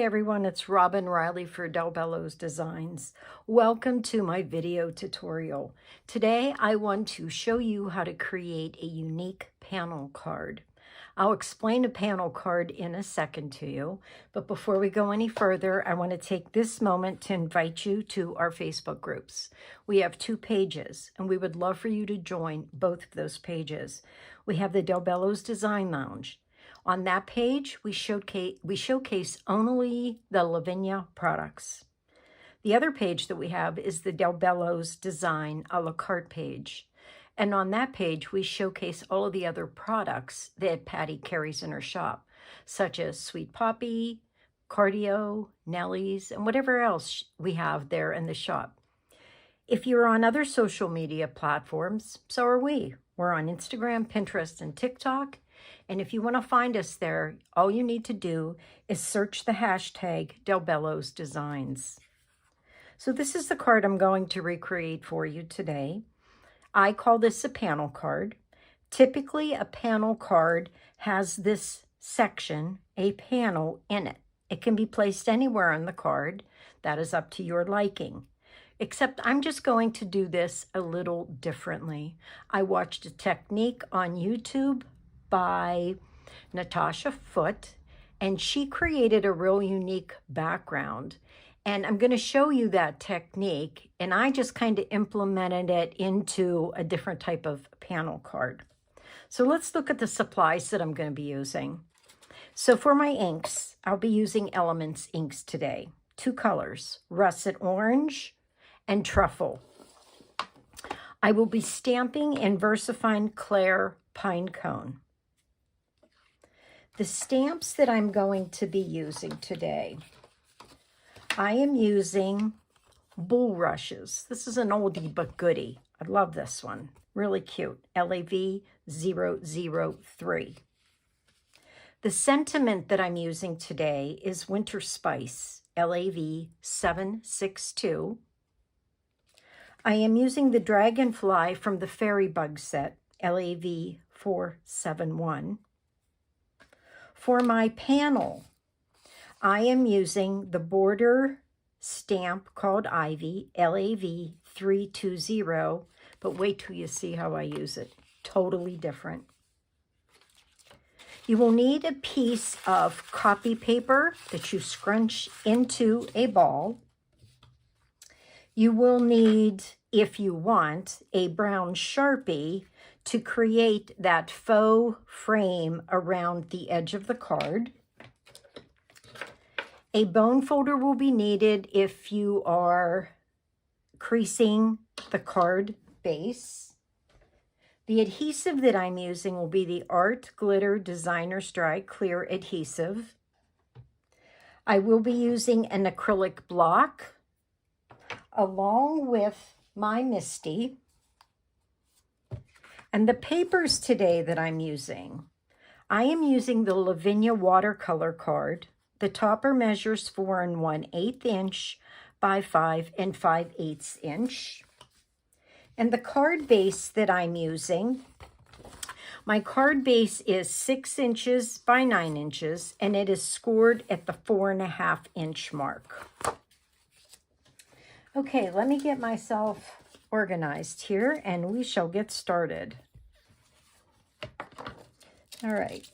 everyone, it's Robin Riley for Bello's Designs. Welcome to my video tutorial. Today I want to show you how to create a unique panel card. I'll explain a panel card in a second to you, but before we go any further, I want to take this moment to invite you to our Facebook groups. We have 2 pages, and we would love for you to join both of those pages. We have the Bello's Design Lounge. On that page, we showcase only the Lavinia products. The other page that we have is the Bello's Design a la carte page. And on that page, we showcase all of the other products that Patty carries in her shop, such as Sweet Poppy, Cardio, Nellie's, and whatever else we have there in the shop. If you're on other social media platforms, so are we. We're on Instagram, Pinterest, and TikTok. And if you want to find us there, all you need to do is search the hashtag Bello's Designs. So this is the card I'm going to recreate for you today. I call this a panel card. Typically, a panel card has this section, a panel, in it. It can be placed anywhere on the card. That is up to your liking. Except I'm just going to do this a little differently. I watched a technique on YouTube by Natasha Foote, and she created a real unique background. And I'm going to show you that technique, and I just kind of implemented it into a different type of panel card. So let's look at the supplies that I'm going to be using. So for my inks, I'll be using Elements inks today. 2 colors, Russet Orange and Truffle. I will be stamping in VersaFine Claire Pine Cone. The stamps that I'm going to be using today, I am using Bulrushes. This is an oldie but goodie. I love this one. Really cute. LAV003. The sentiment that I'm using today is Winter Spice. LAV762. I am using the Dragonfly from the Fairy Bug set. LAV471. For my panel, I am using the border stamp called Ivy, LAV320, but wait till you see how I use it. Totally different. You will need a piece of copy paper that you scrunch into a ball. You will need, if you want, a brown Sharpie to create that faux frame around the edge of the card. A bone folder will be needed if you are creasing the card base. The adhesive that I'm using will be the Art Glitter Designer's Dry Clear Adhesive. I will be using an acrylic block along with my Misty. And the papers today that I'm using, I am using the Lavinia watercolor card. The topper measures 4 1/8 inch by 5 5/8 inch. And the card base that I'm using, my card base is 6 inches by 9 inches, and it is scored at the 4.5 inch mark. Okay, let me get myself organized here, and we shall get started. All right,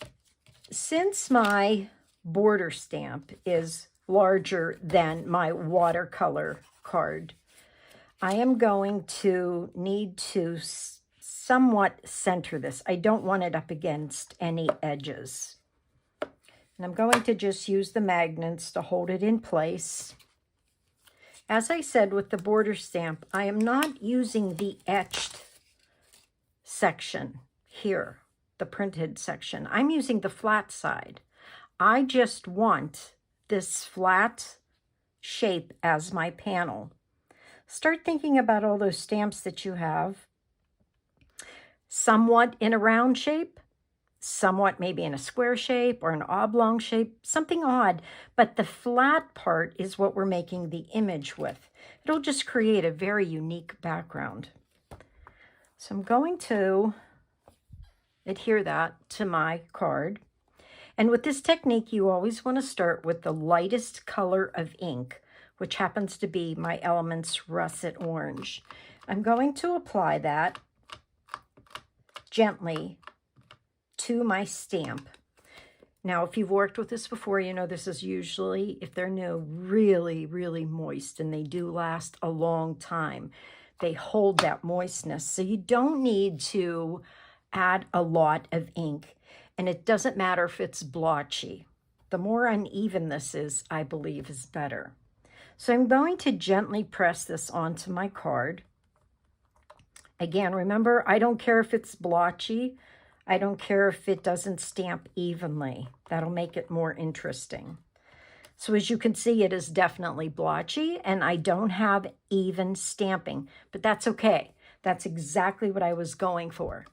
since my border stamp is larger than my watercolor card, I am going to need to somewhat center this. I don't want it up against any edges. And I'm going to just use the magnets to hold it in place. As I said with the border stamp, I am not using the etched section here, the printed section. I'm using the flat side. I just want this flat shape as my panel. Start thinking about all those stamps that you have, somewhat in a round shape, somewhat maybe in a square shape or an oblong shape, something odd, but the flat part is what we're making the image with. It'll just create a very unique background. So I'm going to adhere that to my card. And with this technique, you always want to start with the lightest color of ink, which happens to be my Elements Russet Orange. I'm going to apply that gently to my stamp. Now, if you've worked with this before, you know this is usually, if they're new, really, really moist, and they do last a long time. They hold that moistness, so you don't need to add a lot of ink, and it doesn't matter if it's blotchy. The more uneven this is, I believe, is better. So I'm going to gently press this onto my card. Again, remember, I don't care if it's blotchy. I don't care if it doesn't stamp evenly. That'll make it more interesting. So as you can see, it is definitely blotchy, and I don't have even stamping, but that's okay. That's exactly what I was going for.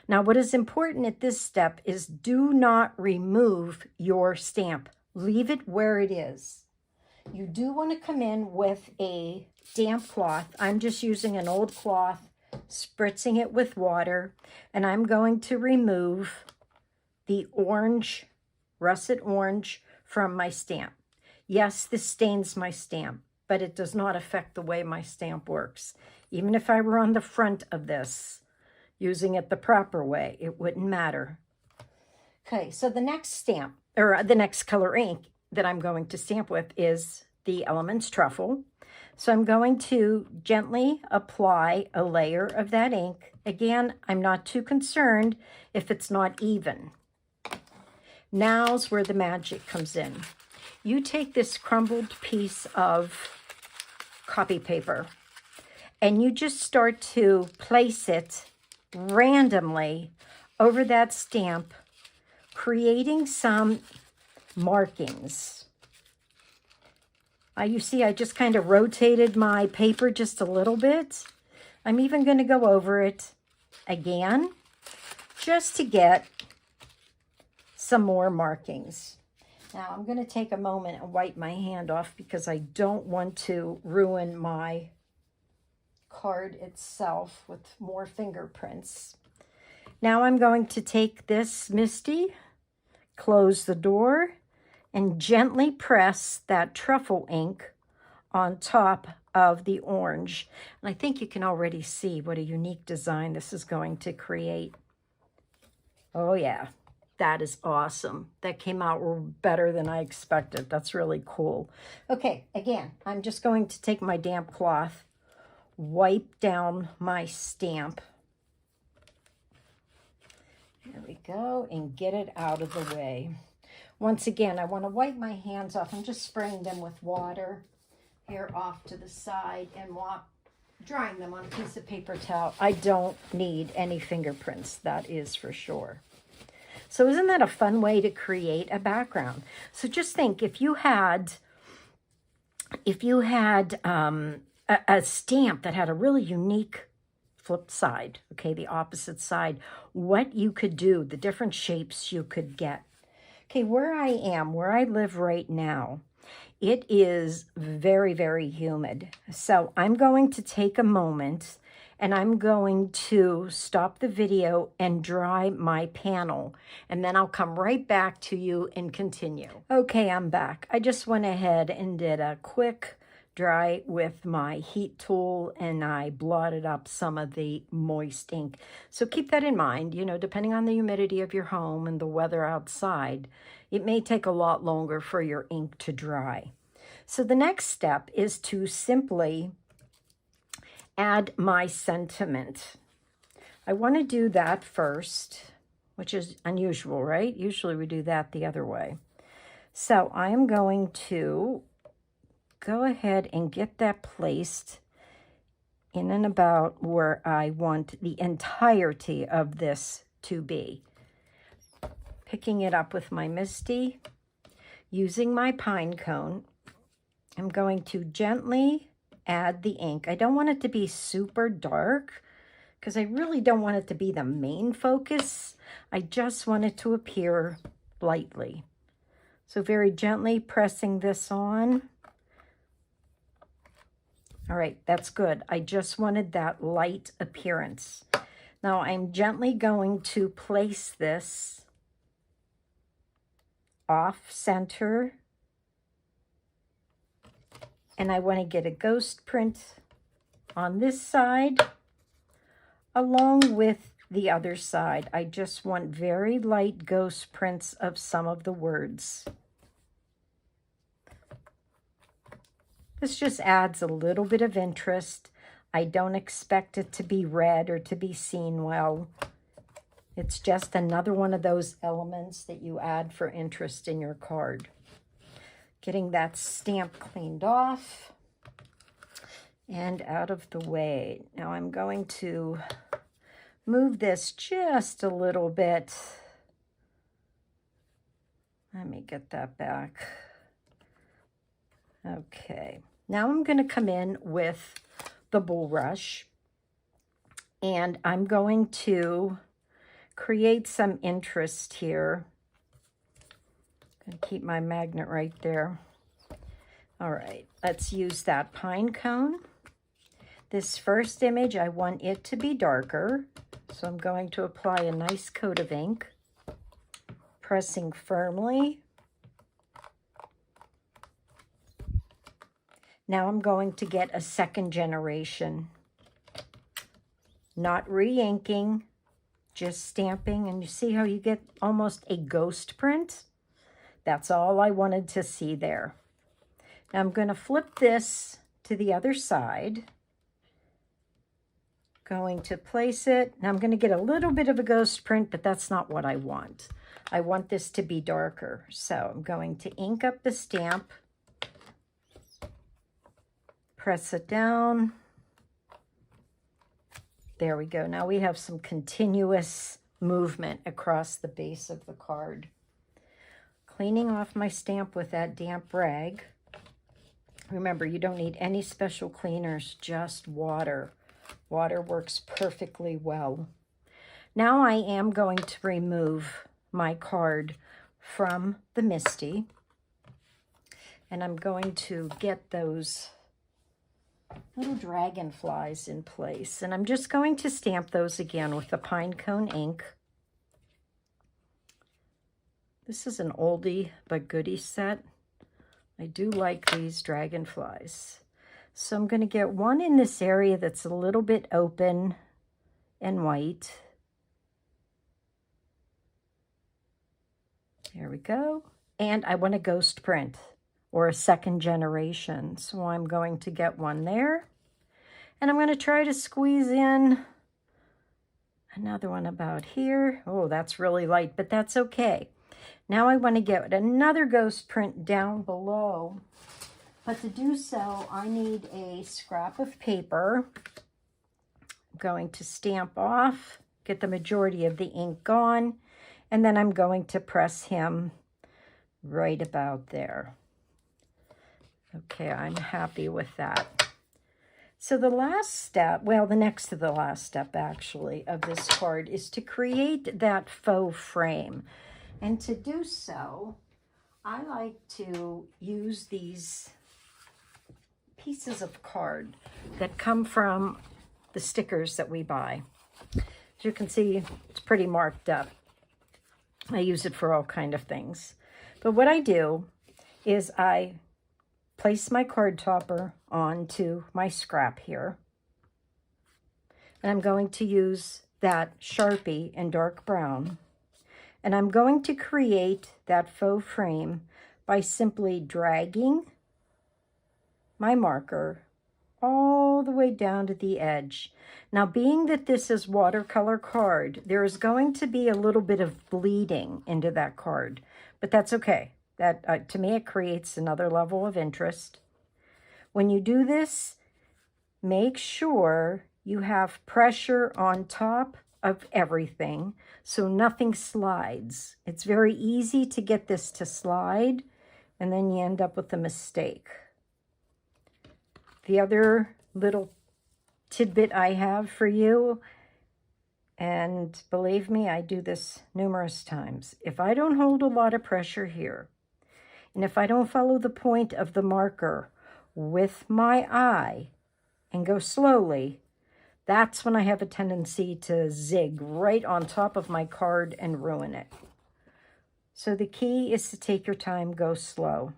Now, what is important at this step is do not remove your stamp. Leave it where it is. You do want to come in with a damp cloth. I'm just using an old cloth, spritzing it with water, and I'm going to remove the orange, russet orange, from my stamp. Yes, this stains my stamp, but it does not affect the way my stamp works. Even if I were on the front of this, using it the proper way, it wouldn't matter. Okay, so the next stamp, or the next color ink that I'm going to stamp with is the Elements Truffle. So I'm going to gently apply a layer of that ink. Again, I'm not too concerned if it's not even. Now's where the magic comes in. You take this crumbled piece of copy paper and you just start to place it randomly over that stamp, creating some markings. You see, I just kind of rotated my paper just a little bit. I'm even going to go over it again, just to get some more markings. Now, I'm going to take a moment and wipe my hand off because I don't want to ruin my card itself with more fingerprints. Now I'm going to take this Misty, close the door, and gently press that truffle ink on top of the orange. And I think you can already see what a unique design this is going to create. Oh yeah, that is awesome. That came out better than I expected. That's really cool. Okay, again, I'm just going to take my damp cloth, wipe down my stamp. There we go, and get it out of the way. Once again, I want to wipe my hands off. I'm just spraying them with water here off to the side and drying them on a piece of paper towel. I don't need any fingerprints, that is for sure. So isn't that a fun way to create a background? So just think, if you had a stamp that had a really unique flip side, okay, the opposite side, what you could do, the different shapes you could get. Okay, where I live right now, it is very, very humid. So I'm going to take a moment and I'm going to stop the video and dry my panel. And then I'll come right back to you and continue. Okay, I'm back. I just went ahead and did a quick dry with my heat tool and I blotted up some of the moist ink. So keep that in mind, you know, depending on the humidity of your home and the weather outside, it may take a lot longer for your ink to dry. So the next step is to simply add my sentiment. I want to do that first, which is unusual, right? Usually we do that the other way. So I am going to go ahead and get that placed in and about where I want the entirety of this to be. Picking it up with my Misty, using my pine cone, I'm going to gently add the ink. I don't want it to be super dark because I really don't want it to be the main focus. I just want it to appear lightly. So very gently pressing this on. All right, that's good. I just wanted that light appearance. Now I'm gently going to place this off center. And I want to get a ghost print on this side along with the other side. I just want very light ghost prints of some of the words. This just adds a little bit of interest. I don't expect it to be read or to be seen well. It's just another one of those elements that you add for interest in your card. Getting that stamp cleaned off and out of the way. Now I'm going to move this just a little bit. Let me get that back. Okay, now I'm going to come in with the bulrush, and I'm going to create some interest here. I'm going to keep my magnet right there. All right, let's use that pine cone. This first image, I want it to be darker, so I'm going to apply a nice coat of ink, pressing firmly. Now I'm going to get a second generation. Not re-inking, just stamping, and you see how you get almost a ghost print? That's all I wanted to see there. Now I'm going to flip this to the other side. Going to place it. Now I'm going to get a little bit of a ghost print, but that's not what I want. I want this to be darker. So I'm going to ink up the stamp. Press it down. There we go. Now we have some continuous movement across the base of the card. Cleaning off my stamp with that damp rag. Remember, you don't need any special cleaners, just water. Water works perfectly well. Now I am going to remove my card from the MISTI. And I'm going to get those little dragonflies in place. And I'm just going to stamp those again with the pine cone ink. This is an oldie but goodie set. I do like these dragonflies. So I'm going to get one in this area that's a little bit open and white. There we go. And I want a ghost print or a second generation. So I'm going to get one there. And I'm going to try to squeeze in another one about here. Oh, that's really light, but that's okay. Now I want to get another ghost print down below. But to do so, I need a scrap of paper. I'm going to stamp off, get the majority of the ink gone, and then I'm going to press him right about there. Okay, I'm happy with that. So the last step, well, the next to the last step actually of this card is to create that faux frame. And to do so, I like to use these pieces of card that come from the stickers that we buy. As you can see, it's pretty marked up. I use it for all kinds of things. But what I do is I place my card topper onto my scrap here. And I'm going to use that Sharpie in dark brown. And I'm going to create that faux frame by simply dragging my marker all the way down to the edge. Now, being that this is watercolor card, there is going to be a little bit of bleeding into that card, but that's okay. That to me, it creates another level of interest. When you do this, make sure you have pressure on top of everything so nothing slides. It's very easy to get this to slide, and then you end up with a mistake. The other little tidbit I have for you, and believe me, I do this numerous times. If I don't hold a lot of pressure here, and if I don't follow the point of the marker with my eye and go slowly, that's when I have a tendency to zig right on top of my card and ruin it. So the key is to take your time, go slow.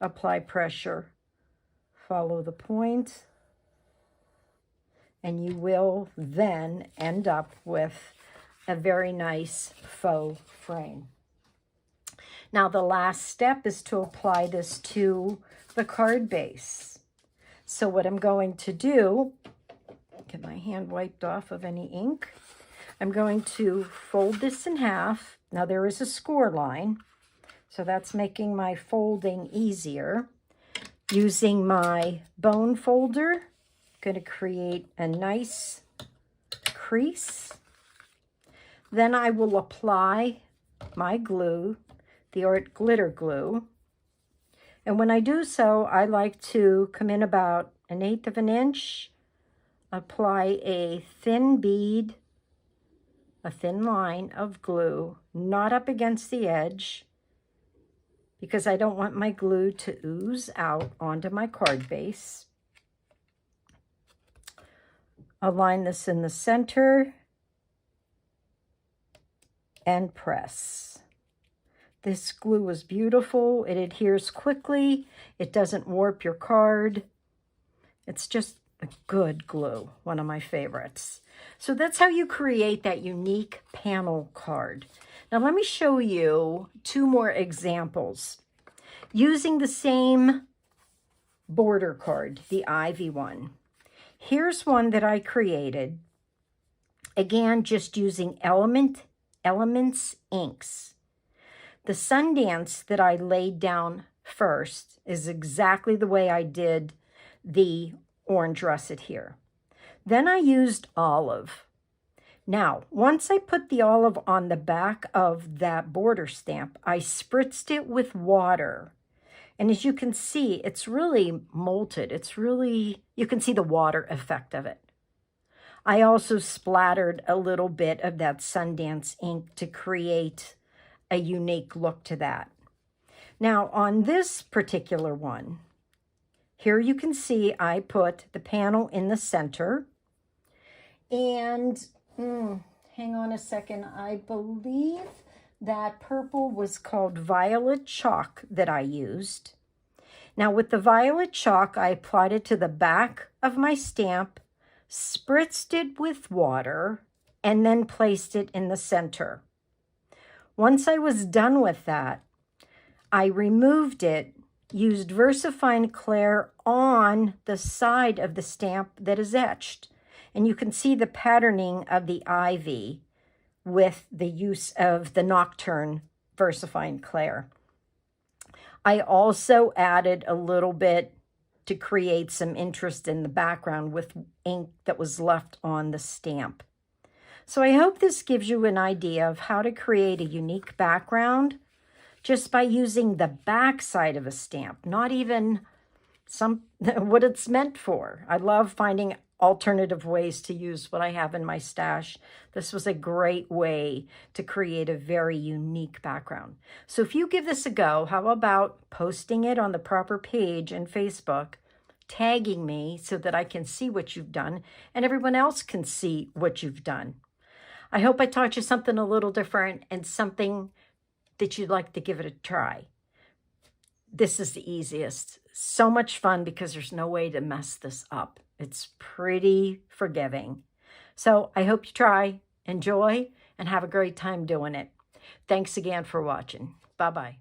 Apply pressure. Follow the point. And you will then end up with a very nice faux frame. Now the last step is to apply this to the card base. So what I'm going to do, get my hand wiped off of any ink, I'm going to fold this in half. Now there is a score line, so that's making my folding easier. Using my bone folder, I'm going to create a nice crease. Then I will apply my glue, the Art Glitter Glue. And when I do so, I like to come in about 1/8 of an inch, apply a thin bead, a thin line of glue, not up against the edge, because I don't want my glue to ooze out onto my card base. Align this in the center and press. This glue is beautiful. It adheres quickly. It doesn't warp your card. It's just a good glue, one of my favorites. So that's how you create that unique panel card. Now let me show you 2 more examples. Using the same border card, the Ivy one. Here's one that I created. Again, just using Elements inks. The Sundance that I laid down first is exactly the way I did the orange russet here. Then I used olive. Now, once I put the olive on the back of that border stamp, I spritzed it with water. And as you can see, it's really molted. It's really, you can see the water effect of it. I also splattered a little bit of that Sundance ink to create a unique look to that. Now, on this particular one, here you can see I put the panel in the center. And, hang on a second, I believe that purple was called Violet Chalk that I used. Now, with the Violet Chalk, I applied it to the back of my stamp, spritzed it with water, and then placed it in the center. Once I was done with that, I removed it, used VersaFine Clair on the side of the stamp that is etched. And you can see the patterning of the ivy with the use of the Nocturne VersaFine Clair. I also added a little bit to create some interest in the background with ink that was left on the stamp. So I hope this gives you an idea of how to create a unique background just by using the back side of a stamp, not even what it's meant for. I love finding alternative ways to use what I have in my stash. This was a great way to create a very unique background. So if you give this a go, how about posting it on the proper page in Facebook, tagging me so that I can see what you've done and everyone else can see what you've done. I hope I taught you something a little different and something that you'd like to give it a try. This is the easiest. So much fun because there's no way to mess this up. It's pretty forgiving. So I hope you try, enjoy, and have a great time doing it. Thanks again for watching. Bye-bye.